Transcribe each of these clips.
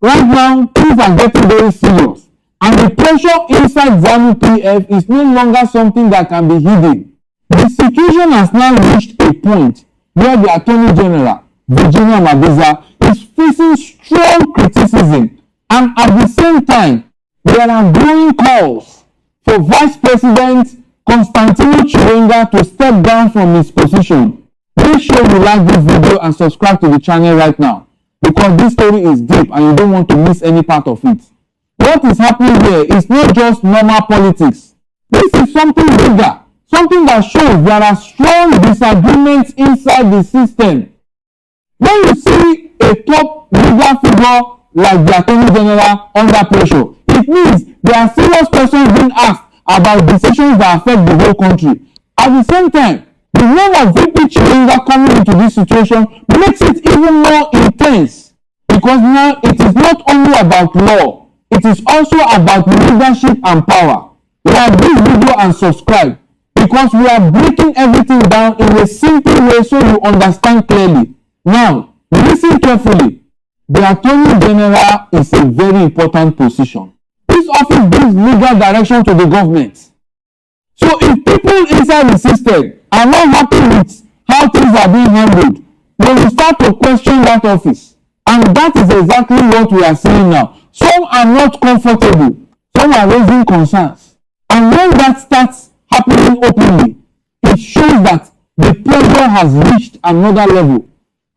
Right now, things are getting very serious, and the pressure inside ZANU-PF is no longer something that can be hidden. The situation has now reached a point where the AttorneyGeneral, VirginiaMabhiza, is facing strong criticism, and at the same time, there are growing calls for VicePresident Constantino Chiwenga to step down from his position. Make sure you like this video and subscribe to the channel right now, because this story is deep and you don't want to miss any part of it. What is happening here is not just normal politics. This is something bigger, something that shows there are strong disagreements inside the system. When you see a top legal figure like the AttorneyGeneral under pressure, it means there are serious questions being asked about decisions that affect the whole country. At the same time, the name of VP Chiwenga coming into this situation makes it even more intense, because now it is not only about law, it is also about leadership and power. Like this video and subscribe, because we are breaking everything down in a simple way so you understand clearly. Now, listen carefully. The Attorney General is a very important position. This office gives legal direction to the government. So if people inside the system are not happy with how things are being handled, they will start to question that office. And that is exactly what we are seeing now. Some are not comfortable. Some are raising concerns. And when that starts happening openly, it shows that the pressure has reached another level.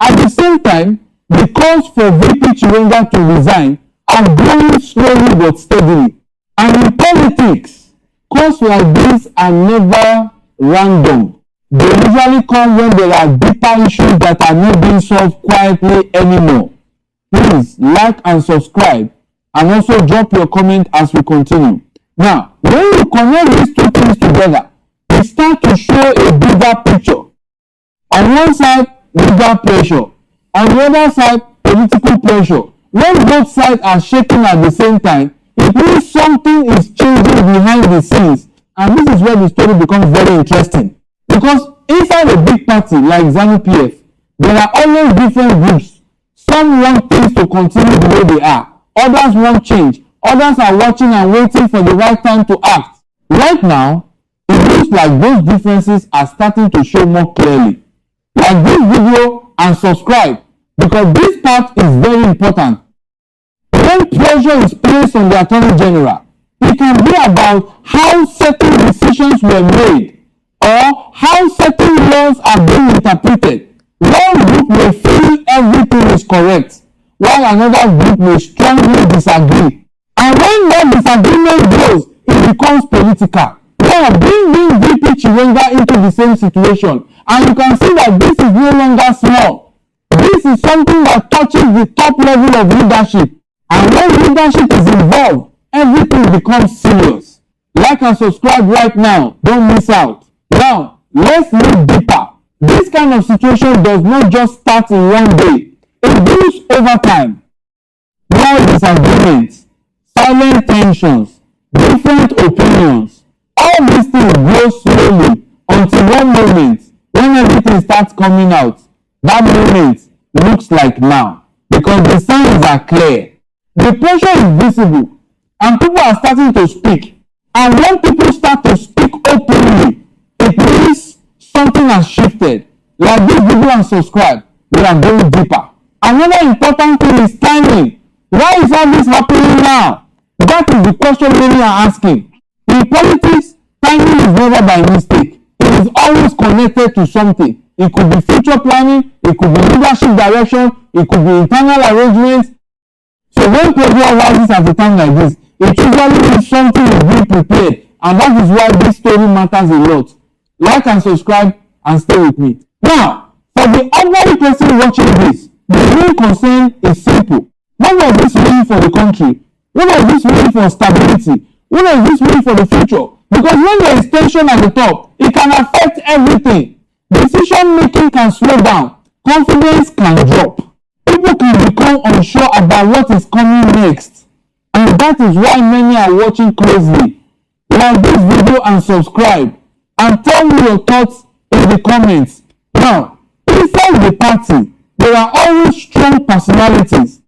At the same time, the calls for VP Chiwenga to resign are growing slowly but steadily. And in politics, calls like this are never random. They usually come when there are deeper issues that are not being solved quietly anymore. Please like and subscribe, and also drop your comment as we continue. Now, when you connect these two things together, we start to show a bigger picture. On one side, legal pressure. On the other side, political pressure. When both sides are shaking at the same time, it means something is changing behind the scenes. And this is where the story becomes very interesting. Because inside a big party like ZANU-PF, there are always different groups. Some want things to continue the way they are. Others want change. Others are watching and waiting for the right time to act. Right now, it looks like those differences are starting to show more clearly. Like this video and subscribe, because this part is very important. When pressure is placed on the Attorney General, it can be about how certain decisions were made or how certain laws are being interpreted. One group may feel everything is correct, while another group may strongly disagree. And when that disagreement grows, it becomes political. Now, bring VP Chiwenga into the same situation, and you can see that this is no longer small. This is something that touches the top level of leadership. And when leadership is involved, everything becomes serious. Like and subscribe right now. Don't miss out. Now, let's look deeper. This kind of situation does not just start in one day. It builds over time. More disagreements, silent tensions, different opinions. All these things grow slowly until one moment, when everything starts coming out, that moment looks like now, because the signs are clear. The pressure is visible, and people are starting to speak. And when people start to speak openly, it means something has shifted. Like this video and subscribe, we are going deeper. Another important thing is timing. Why is all this happening now? That is the question many are asking. In politics, timing is never by mistake. It is always connected to something. It could be future planning, it could be leadership direction, it could be internal arrangements. So when pressure rises at a time like this, it usually means something is being prepared, and that is why this story matters a lot. Like and subscribe and stay with me. Now, for the ordinary person watching this, the main concern is simple. What does this mean for the country? What does this mean for stability? What does this mean for the future? Because when there is tension at the top, it can affect everything. Decision making can slow down. Confidence can drop. People can become unsure about what is coming next. And that is why many are watching closely. Like this video and subscribe. And tell me your thoughts in the comments. Now, inside the party, there are always strong personalities.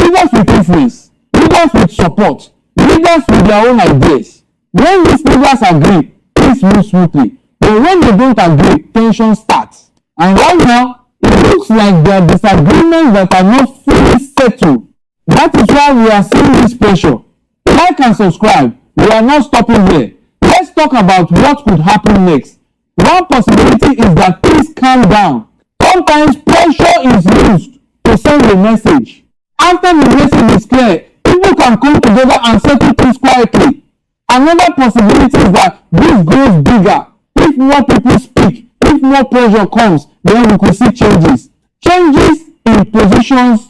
leaders with influence, leaders with support, leaders with their own ideas. When these leaders agree, things move smoothly. But when they don't agree, tension starts. And right now, it looks like there are disagreements that are not fully settled. That is why we are seeing this pressure. Like and subscribe. We are not stopping here. Let's talk about what could happen next. One possibility is that things calm down. Sometimes pressure is used to send a message. After the message is clear, people can come together and settle things quietly. Another possibility is that this grows bigger. If more people speak, if more pressure comes, then we could see changes. Changes in positions,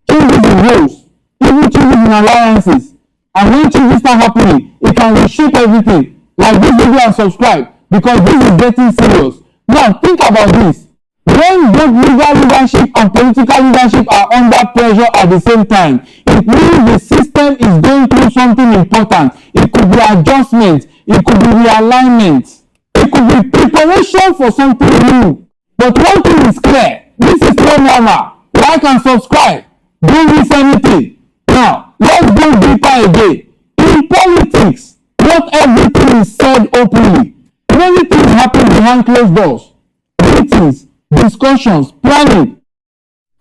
changes in roles, even changes in alliances. And when changes start happening, it can reshape everything. Like this video and subscribe, because this is getting serious. Now think about this. When both legal leadership and political leadership are under pressure at the same time, it means the system is going through something important. It could be adjustment, it could be realignment, it could be preparation for something new. But one thing is clear, this is not normal. Like and subscribe. Don't miss anything. Now, let's go deeper again. In politics, not everything is said openly. Many things happen behind closed doors. Meetings, discussions, planning.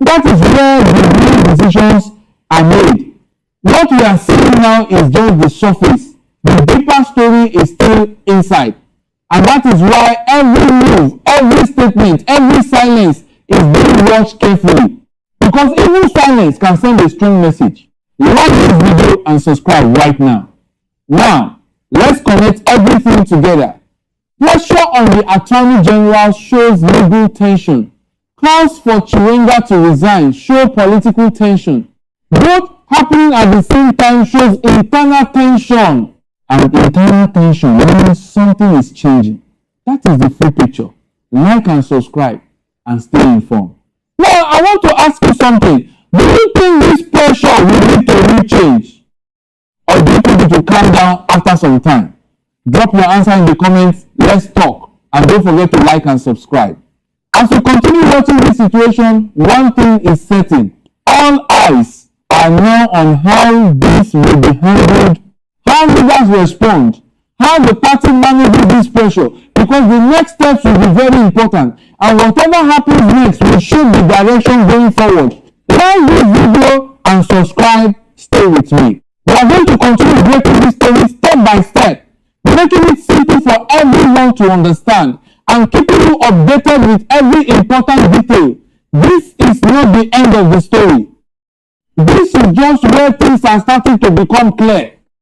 That is where the real decisions are made. What we are seeing now is just the surface. The deeper story is still inside. And that is why every move, every statement, every silence is being watched carefully. Because even silence can send a strong message. Like this video and subscribe right now. Now, let's connect everything together. Pressure on the Attorney General shows legal tension. Calls for Chiwenga to resign show political tension. Both happening at the same time shows internal tension. And internal tension means something is changing. That is the full picture. Like and subscribe and stay informed. Now, I want to ask you something. Do you think this pressure will lead to real change? Or do you think it will calm down after some time? Drop your answer in the comments. Let's talk. And don't forget to like and subscribe. As you continue watching this situation, one thing is certain. All eyes are now on how this will be handled, how leaders respond, how the party manages this pressure, because the next steps will be very important. And whatever happens next will show the direction going forward. Like this video and subscribe. Stay with me. We are going to continue breaking this story step by step, making it simple for everyone to understand and keeping you updated with every important detail. This is not the end of the story. This is just where things are starting to become clear.